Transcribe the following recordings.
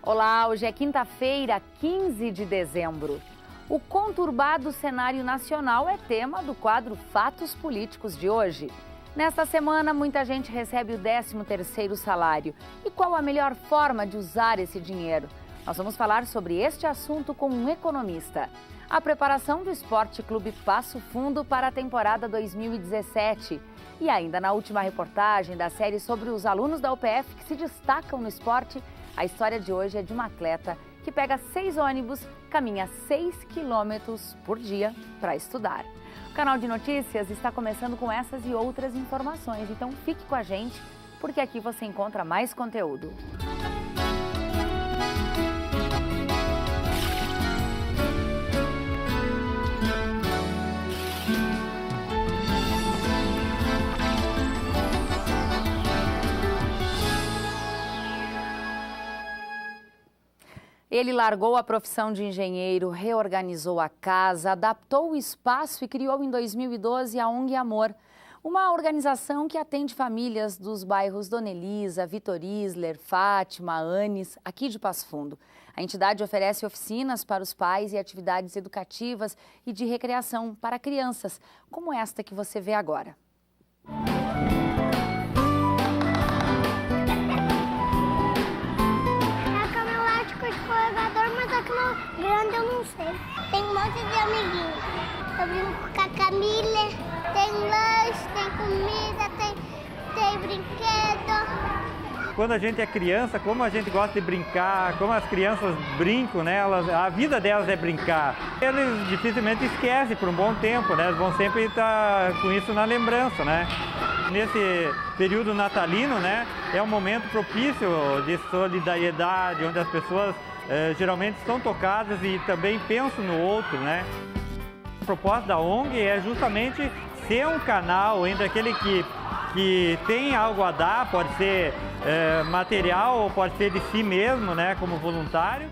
Olá, hoje é quinta-feira, 15 de dezembro. O conturbado cenário nacional é tema do quadro Fatos Políticos de hoje. Nesta semana, muita gente recebe o 13º salário. E qual a melhor forma de usar esse dinheiro? Nós vamos falar sobre este assunto com um economista. A preparação do Esporte Clube Passo Fundo para a temporada 2017. E ainda na última reportagem da série sobre os alunos da UPF que se destacam no esporte, a história de hoje é de uma atleta que pega 6 ônibus, caminha 6 quilômetros por dia para estudar. O Canal de Notícias está começando com essas e outras informações, então fique com a gente, porque aqui você encontra mais conteúdo. Ele largou a profissão de engenheiro, reorganizou a casa, adaptou o espaço e criou em 2012 a ONG Amor, uma organização que atende famílias dos bairros Dona Elisa, Vitor Isler, Fátima, Anes, aqui de Passo Fundo. A entidade oferece oficinas para os pais e atividades educativas e de recreação para crianças, como esta que você vê agora. Grande eu não sei. Tem um monte de amiguinhos. Eu brinco com a Camila, tem lanche, tem comida, tem brinquedo. Quando a gente é criança, como a gente gosta de brincar, como as crianças brincam, né? A vida delas é brincar. Eles dificilmente esquecem por um bom tempo, né? Eles vão sempre estar com isso na lembrança, né? Nesse período natalino, né? É um momento propício de solidariedade, onde as pessoas geralmente estão tocadas e também pensam no outro, né? O propósito da ONG é justamente ser um canal entre aquele que tem algo a dar, pode ser material ou pode ser de si mesmo, né, como voluntário.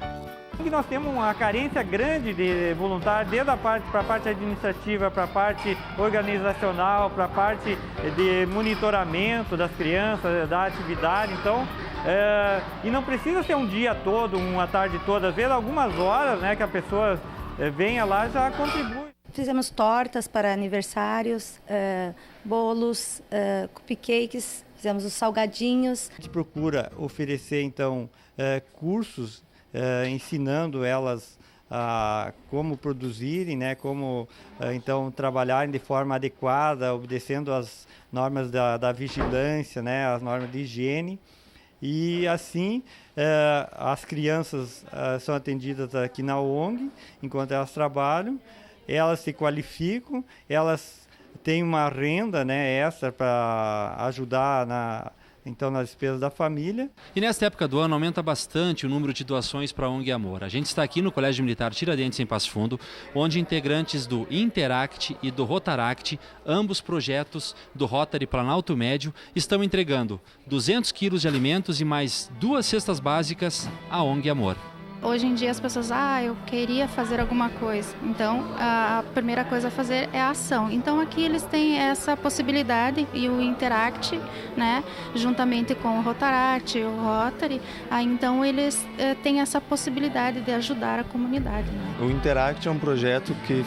E nós temos uma carência grande de voluntários, desde para a parte administrativa, para a parte organizacional, para a parte de monitoramento das crianças, da atividade. Então, e não precisa ser um dia todo, uma tarde toda, às vezes algumas horas, né, que a pessoa venha lá já contribui. Fizemos tortas para aniversários, bolos, cupcakes, fizemos os salgadinhos. A gente procura oferecer, então, cursos ensinando elas a como produzirem, né, como então trabalharem de forma adequada, obedecendo às normas da vigilância, né, as normas de higiene. E assim, as crianças são atendidas aqui na ONG, enquanto elas trabalham, elas se qualificam, elas têm uma renda, né, extra para ajudar nas despesas da família. E nesta época do ano aumenta bastante o número de doações para a ONG Amor. A gente está aqui no Colégio Militar Tiradentes, em Passo Fundo, onde integrantes do Interact e do Rotaract, ambos projetos do Rotary Planalto Médio, estão entregando 200 quilos de alimentos e mais 2 cestas básicas à ONG Amor. Hoje em dia as pessoas, eu queria fazer alguma coisa, então a primeira coisa a fazer é a ação. Então aqui eles têm essa possibilidade e o Interact, né, juntamente com o Rotaract e o Rotary, então eles têm essa possibilidade de ajudar a comunidade. Né? O Interact é um projeto que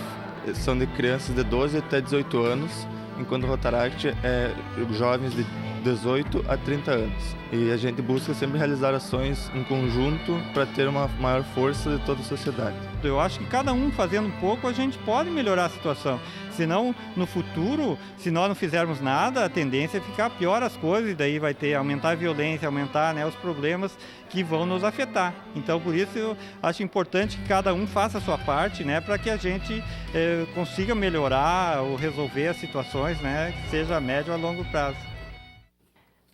são de crianças de 12 até 18 anos, enquanto o Rotaract é jovens de 18 a 30 anos. E a gente busca sempre realizar ações em conjunto para ter uma maior força de toda a sociedade. Eu acho que cada um fazendo um pouco, a gente pode melhorar a situação. Senão, no futuro, se nós não fizermos nada, a tendência é ficar pior as coisas, e daí vai aumentar a violência, aumentar, né, os problemas que vão nos afetar. Então, por isso, eu acho importante que cada um faça a sua parte, né, para que a gente consiga melhorar ou resolver as situações, né, que seja a médio ou a longo prazo.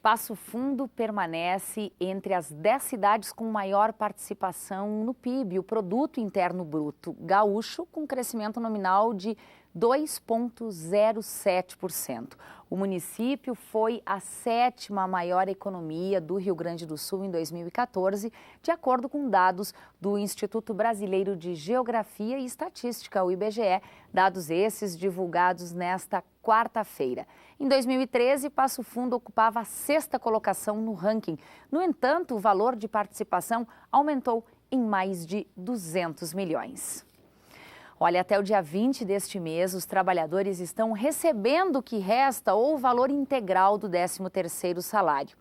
Passo Fundo permanece entre as 10 cidades com maior participação no PIB, o Produto Interno Bruto gaúcho, com crescimento nominal de 2,07%. O município foi a 7ª maior economia do Rio Grande do Sul em 2014, de acordo com dados do Instituto Brasileiro de Geografia e Estatística, o IBGE, dados esses divulgados nesta quarta-feira. Em 2013, Passo Fundo ocupava a 6ª colocação no ranking. No entanto, o valor de participação aumentou em mais de 200 milhões. Olha, até o dia 20 deste mês, os trabalhadores estão recebendo o que resta ou o valor integral do 13º salário.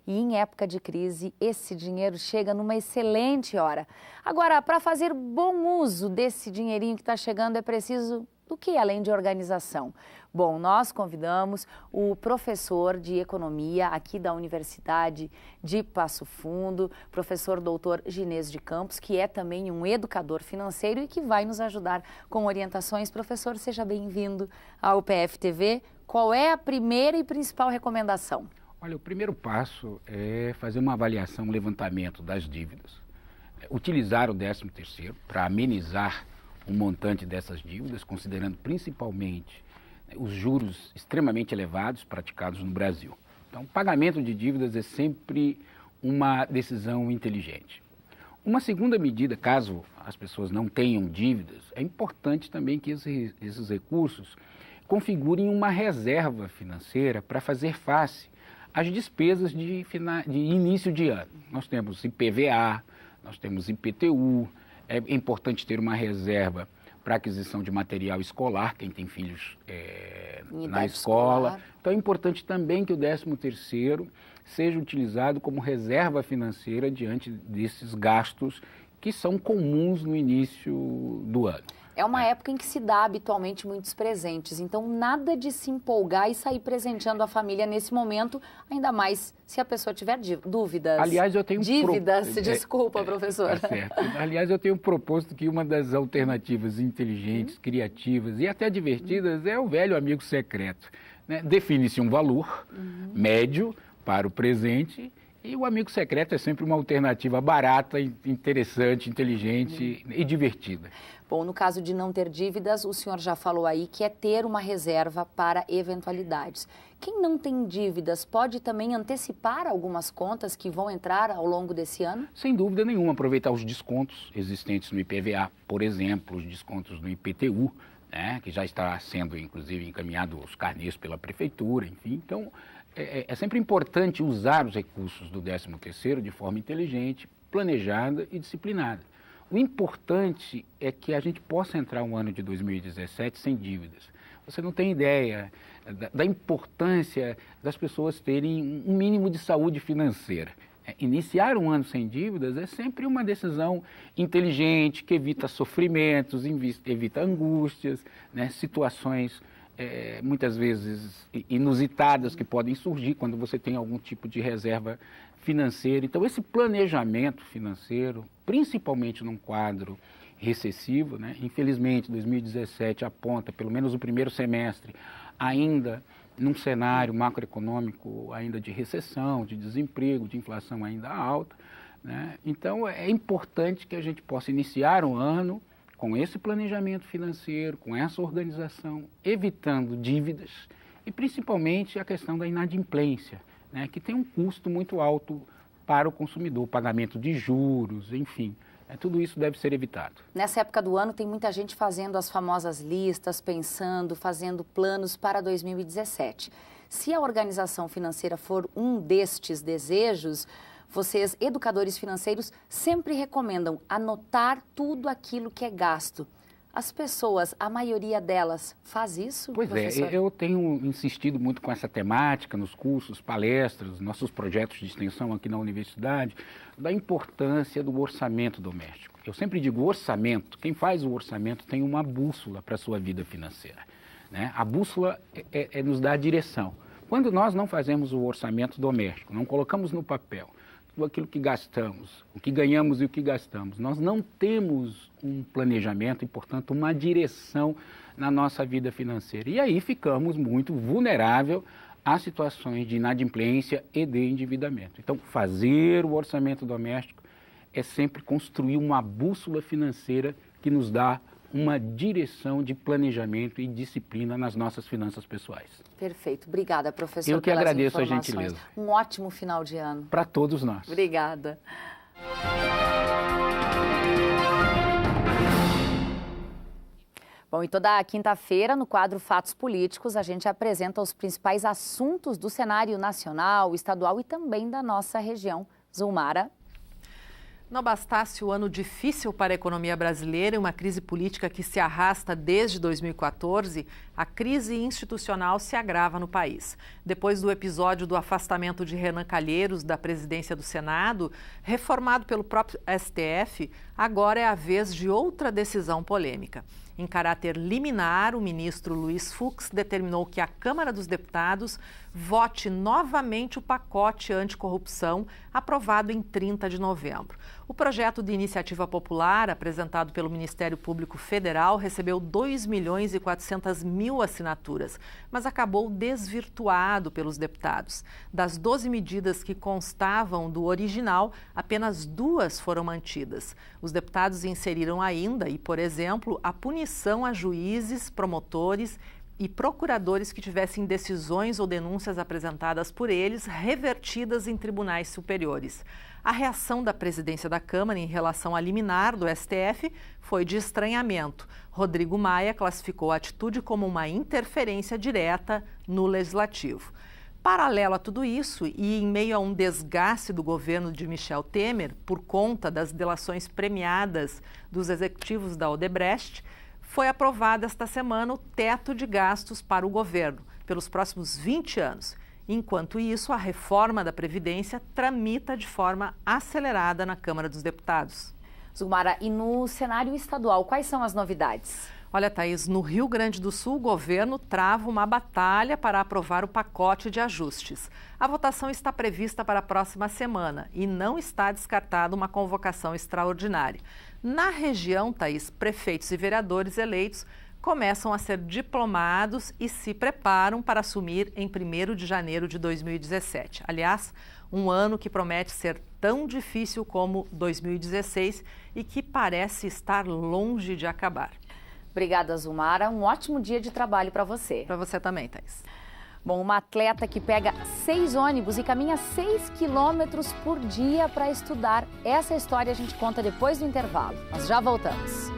E em época de crise, esse dinheiro chega numa excelente hora. Agora, para fazer bom uso desse dinheirinho que está chegando, é preciso do que além de organização? Bom, nós convidamos o professor de economia aqui da Universidade de Passo Fundo, professor doutor Ginês de Campos, que é também um educador financeiro e que vai nos ajudar com orientações. Professor, seja bem-vindo ao PFTV. Qual é a primeira e principal recomendação? Olha, o primeiro passo é fazer uma avaliação, um levantamento das dívidas. Utilizar o 13º para amenizar o montante dessas dívidas, considerando principalmente os juros extremamente elevados praticados no Brasil. Então, pagamento de dívidas é sempre uma decisão inteligente. Uma segunda medida, caso as pessoas não tenham dívidas, é importante também que esses recursos configurem uma reserva financeira para fazer face às despesas de início de ano. Nós temos IPVA, nós temos IPTU, é importante ter uma reserva para aquisição de material escolar, quem tem filhos na escola. Então é importante também que o 13º seja utilizado como reserva financeira diante desses gastos que são comuns no início do ano. É uma época em que se dá habitualmente muitos presentes, então nada de se empolgar e sair presenteando a família nesse momento, ainda mais se a pessoa tiver dúvidas. Aliás, eu tenho dívidas, desculpa, professor. Certo. Aliás, eu tenho proposto que uma das alternativas inteligentes, criativas e até divertidas é o velho amigo secreto, né? Define-se um valor médio para o presente e o amigo secreto é sempre uma alternativa barata, interessante, inteligente e divertida. Bom, no caso de não ter dívidas, o senhor já falou aí que é ter uma reserva para eventualidades. Quem não tem dívidas pode também antecipar algumas contas que vão entrar ao longo desse ano? Sem dúvida nenhuma, aproveitar os descontos existentes no IPVA, por exemplo, os descontos no IPTU, né, que já está sendo, inclusive, encaminhado aos carnês pela prefeitura, enfim. Então, é sempre importante usar os recursos do 13º de forma inteligente, planejada e disciplinada. O importante é que a gente possa entrar um ano de 2017 sem dívidas. Você não tem ideia da importância das pessoas terem um mínimo de saúde financeira. Iniciar um ano sem dívidas é sempre uma decisão inteligente, que evita sofrimentos, evita angústias, né, situações muitas vezes inusitadas que podem surgir quando você tem algum tipo de reserva financeira. Então, esse planejamento financeiro, principalmente num quadro recessivo, né? Infelizmente, 2017 aponta, pelo menos o primeiro semestre, ainda num cenário macroeconômico ainda de recessão, de desemprego, de inflação ainda alta, né? Então, é importante que a gente possa iniciar um ano com esse planejamento financeiro, com essa organização, evitando dívidas e principalmente a questão da inadimplência, né, que tem um custo muito alto para o consumidor, pagamento de juros, enfim, tudo isso deve ser evitado. Nessa época do ano tem muita gente fazendo as famosas listas, pensando, fazendo planos para 2017. Se a organização financeira for um destes desejos, vocês, educadores financeiros, sempre recomendam anotar tudo aquilo que é gasto. As pessoas, a maioria delas, faz isso, Pois professor? Eu tenho insistido muito com essa temática nos cursos, palestras, nossos projetos de extensão aqui na universidade, da importância do orçamento doméstico. Eu sempre digo orçamento, quem faz o orçamento tem uma bússola para a sua vida financeira, né? A bússola nos dá a direção. Quando nós não fazemos o orçamento doméstico, não colocamos no papel tudo aquilo que gastamos, o que ganhamos e o que gastamos, nós não temos um planejamento e, portanto, uma direção na nossa vida financeira. E aí ficamos muito vulneráveis a situações de inadimplência e de endividamento. Então, fazer o orçamento doméstico é sempre construir uma bússola financeira que nos dá uma direção de planejamento e disciplina nas nossas finanças pessoais. Perfeito. Obrigada, professor. Eu que agradeço a gentileza. Um ótimo final de ano. Para todos nós. Obrigada. Bom, e toda quinta-feira, no quadro Fatos Políticos, a gente apresenta os principais assuntos do cenário nacional, estadual e também da nossa região. Zulmara. Não bastasse o ano difícil para a economia brasileira e uma crise política que se arrasta desde 2014, a crise institucional se agrava no país. Depois do episódio do afastamento de Renan Calheiros da presidência do Senado, reformado pelo próprio STF, agora é a vez de outra decisão polêmica. Em caráter liminar, o ministro Luiz Fux determinou que a Câmara dos Deputados vote novamente o pacote anticorrupção aprovado em 30 de novembro. O projeto de iniciativa popular, apresentado pelo Ministério Público Federal, recebeu 2.400.000 assinaturas, mas acabou desvirtuado pelos deputados. Das 12 medidas que constavam do original, apenas 2 foram mantidas. Os deputados inseriram ainda, por exemplo, a punição a juízes, promotores e procuradores que tivessem decisões ou denúncias apresentadas por eles revertidas em tribunais superiores. A reação da presidência da Câmara em relação à liminar do STF foi de estranhamento. Rodrigo Maia classificou a atitude como uma interferência direta no Legislativo. Paralelo a tudo isso, e em meio a um desgaste do governo de Michel Temer por conta das delações premiadas dos executivos da Odebrecht, foi aprovado esta semana o teto de gastos para o governo pelos próximos 20 anos. Enquanto isso, a reforma da Previdência tramita de forma acelerada na Câmara dos Deputados. Zulmara, e no cenário estadual, quais são as novidades? Olha, Thaís, no Rio Grande do Sul, o governo trava uma batalha para aprovar o pacote de ajustes. A votação está prevista para a próxima semana e não está descartada uma convocação extraordinária. Na região, Thaís, prefeitos e vereadores eleitos começam a ser diplomados e se preparam para assumir em 1º de janeiro de 2017. Aliás, um ano que promete ser tão difícil como 2016 e que parece estar longe de acabar. Obrigada, Zulmara. Um ótimo dia de trabalho para você. Para você também, Thaís. Bom, uma atleta que pega 6 ônibus e caminha 6 quilômetros por dia para estudar. Essa história a gente conta depois do intervalo. Nós já voltamos.